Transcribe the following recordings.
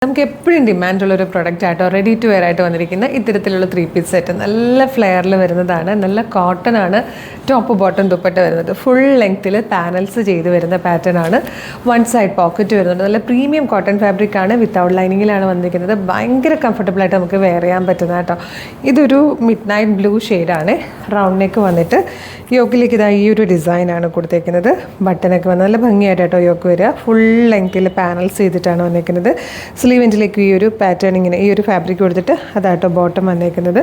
നമുക്ക് എപ്പോഴും ഡിമാൻഡുള്ളൊരു പ്രൊഡക്റ്റ് ആയിട്ടോ റെഡി ടു വെയർ ആയിട്ട് വന്നിരിക്കുന്ന ഇത്തരത്തിലുള്ള 3 പീസ് സെറ്റ് നല്ല ഫ്ലെയറിൽ വരുന്നതാണ്. നല്ല കോട്ടൺ ആണ് ടോപ്പ് ബോട്ടം ദുപ്പട്ട വരുന്നത്. ഫുൾ ലെങ്ത്തിൽ പാനൽസ് ചെയ്ത് വരുന്ന പാറ്റേൺ ആണ്. വൺ സൈഡ് പോക്കറ്റ് വരുന്നുണ്ട്. നല്ല പ്രീമിയം കോട്ടൺ ഫാബ്രിക് ആണ്. വിത്തൗട്ട് ലൈനിങ്ങിലാണ് വന്നിരിക്കുന്നത്. ഭയങ്കര കംഫർട്ടബിൾ ആയിട്ട് നമുക്ക് വെയർ ചെയ്യാൻ പറ്റുന്ന കേട്ടോ. ഇതൊരു മിഡ് നൈറ്റ് ബ്ലൂ ഷെയ്ഡാണ്. റൗണ്ട് നെക്ക് വന്നിട്ട് യോക്കിലേക്ക് ഇതാ ഈ ഒരു ഡിസൈനാണ് കൊടുത്തേക്കുന്നത്. ബട്ടനൊക്കെ വന്ന് നല്ല ഭംഗിയായിട്ട് കേട്ടോ യോക്ക് വരിക. ഫുൾ ലെങ്ത്തിൽ പാനൽസ് ചെയ്തിട്ടാണ് വന്നിരിക്കുന്നത്. സ്ലീവിൻ്റിലേക്ക് ഈ ഒരു പാറ്റേൺ ഇങ്ങനെ ഈ ഒരു ഫാബ്രിക് കൊടുത്തിട്ട് അതാട്ടോ ബോട്ടം വന്നേക്കുന്നത്.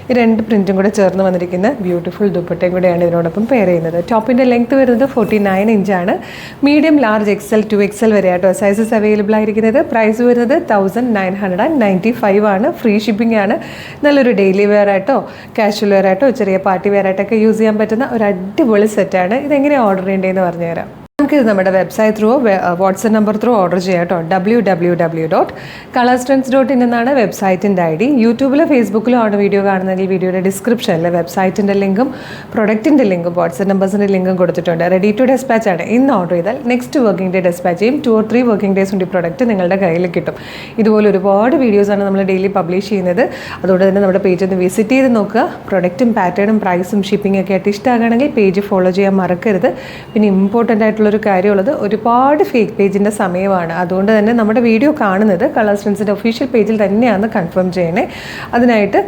ഈ രണ്ട് പ്രിൻറ്റും കൂടെ ചേർന്ന് വന്നിരിക്കുന്ന ബ്യൂട്ടിഫുൾ ദുപ്പട്ടയും കൂടെയാണ് ഇതിനോടൊപ്പം പെയർ ചെയ്യുന്നത്. ടോപ്പിൻ്റെ ലെങ്ത് വരുന്നത് 49 ഇഞ്ചാണ്. മീഡിയം, ലാർജ്, XL, 2XL വരെ ആട്ടോ സൈസസ് അവൈലബിൾ ആയിരിക്കുന്നത്. പ്രൈസ് വരുന്നത് 1995 ആണ്. ഫ്രീ ഷിപ്പിംഗ് ആണ്. നല്ലൊരു ഡെയിലി വെയർ ആയിട്ടോ കാഷ്വൽ വെയർ ആയിട്ടോ ചെറിയ പാർട്ടി വെയർ ആയിട്ടൊക്കെ യൂസ് ചെയ്യാൻ പറ്റുന്ന ഒരു അടിപൊളി സെറ്റാണ്. ഇതെങ്ങനെയാണ് ഓർഡർ ചെയ്യേണ്ടതെന്ന് പറഞ്ഞുതരാം. നമുക്കിത് നമ്മുടെ website through WhatsApp number through order ചെയ്യാം കേട്ടോ. www.colorstrends.in എന്നാണ് വെബ്സൈറ്റിൻ്റെ ID. യൂട്യൂബിലോ ഫേസ്ബുക്കിലോ ആണ് വീഡിയോ കാണുന്നതെങ്കിൽ വീഡിയോയുടെ ഡിസ്ക്രിപ്ഷനിൽ വെബ്സൈറ്റിൻ്റെ ലിങ്കും പ്രൊഡക്റ്റിൻ്റെ ലിങ്കും വാട്സപ്പ് നമ്പേഴ്സിൻ്റെ ലിങ്കും കൊടുത്തിട്ടുണ്ട്. റെഡി ടു ഡെസ്പാച്ച് ആണ്. ഇന്ന് ഓർഡർ ചെയ്താൽ നെക്സ്റ്റ് വർക്കിംഗ് ഡേ ഡെസ്പാച്ച് ചെയ്യും. 2 or 3 വർക്കിംഗ് ഡേയ്സ് കൊണ്ട് ഈ പ്രൊഡക്റ്റ് നിങ്ങളുടെ കയ്യിൽ കിട്ടും. ഇതുപോലെ ഒരുപാട് വീഡിയോസാണ് നമ്മൾ ഡെയിലി പബ്ലിഷ് ചെയ്യുന്നത്. അതുകൊണ്ട് തന്നെ നമ്മുടെ പേജ് ഒന്ന് വിസിറ്റ് ചെയ്ത് നോക്കുക. പ്രൊഡക്റ്റും പാറ്റേണും പ്രൈസും ഷിപ്പിംഗ് ഒക്കെ ആയിട്ട് ഇഷ്ടമാകണമെങ്കിൽ പേജ് ഫോളോ ചെയ്യാൻ മറക്കരുത്. പിന്നെ ഇമ്പോർട്ടൻ്റ് ആയിട്ടുള്ള ഒരു കാര്യമുള്ളത്, ഒരുപാട് ഫേക്ക് പേജിൻ്റെ സമയമാണ്. അതുകൊണ്ട് തന്നെ നമ്മുടെ വീഡിയോ കാണുന്നത് കളർസ്ട്രെൻഡ്സിൻ്റെ ഒഫീഷ്യൽ പേജിൽ തന്നെയാണ് കൺഫേം ചെയ്യണേ. അതിനായിട്ട്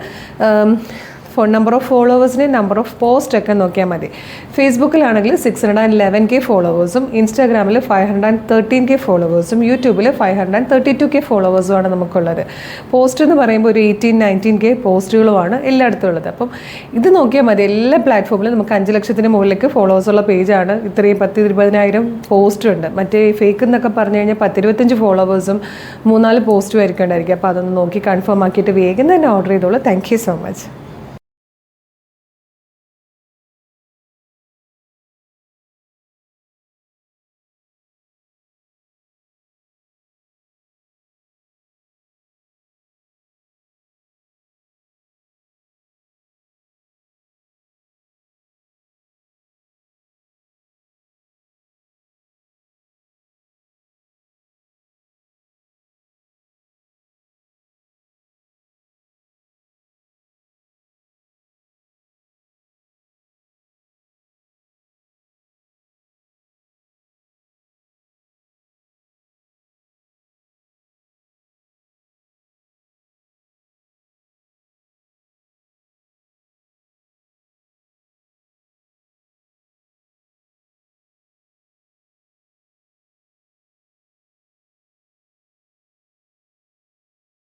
നമ്പർ ഓഫ് ഫോളോവേഴ്സിനെ നമ്പർ ഓഫ് പോസ്റ്റ് ഒക്കെ നോക്കിയാൽ മതി. ഫേസ്ബുക്കിലാണെങ്കിൽ 611K ഫോളോവേഴ്സും ഇൻസ്റ്റാഗ്രാമിൽ 513K ഫോളോവേഴ്സും യൂട്യൂബിൽ 532K ഫോളോവേഴ്സുമാണ് നമുക്കുള്ളത്. പോസ്റ്റ് എന്ന് പറയുമ്പോൾ ഒരു 18-19K പോസ്റ്റുകളുമാണ് എല്ലായിടത്തും ഉള്ളത്. അപ്പം ഇത് നോക്കിയാൽ മതി. എല്ലാ പ്ലാറ്റ്ഫോമിലും നമുക്ക് 5 ലക്ഷത്തിന് മുകളിലേക്ക് ഫോളോവേഴ്സുള്ള പേജാണ്. ഇത്രയും 10-20,000 പോസ്റ്റ് ഉണ്ട്. മറ്റേ ഫേക്ക് എന്നൊക്കെ പറഞ്ഞു കഴിഞ്ഞാൽ 10-25 ഫോളോവേഴ്സും 3-4 പോസ്റ്റും ആയിരിക്കും ഉണ്ടായിരിക്കും. അപ്പോൾ അതൊന്ന് നോക്കി കൺഫേം ആക്കിയിട്ട് വേഗം തന്നെ ഓർഡർ ചെയ്തോളൂ. Thank you so much.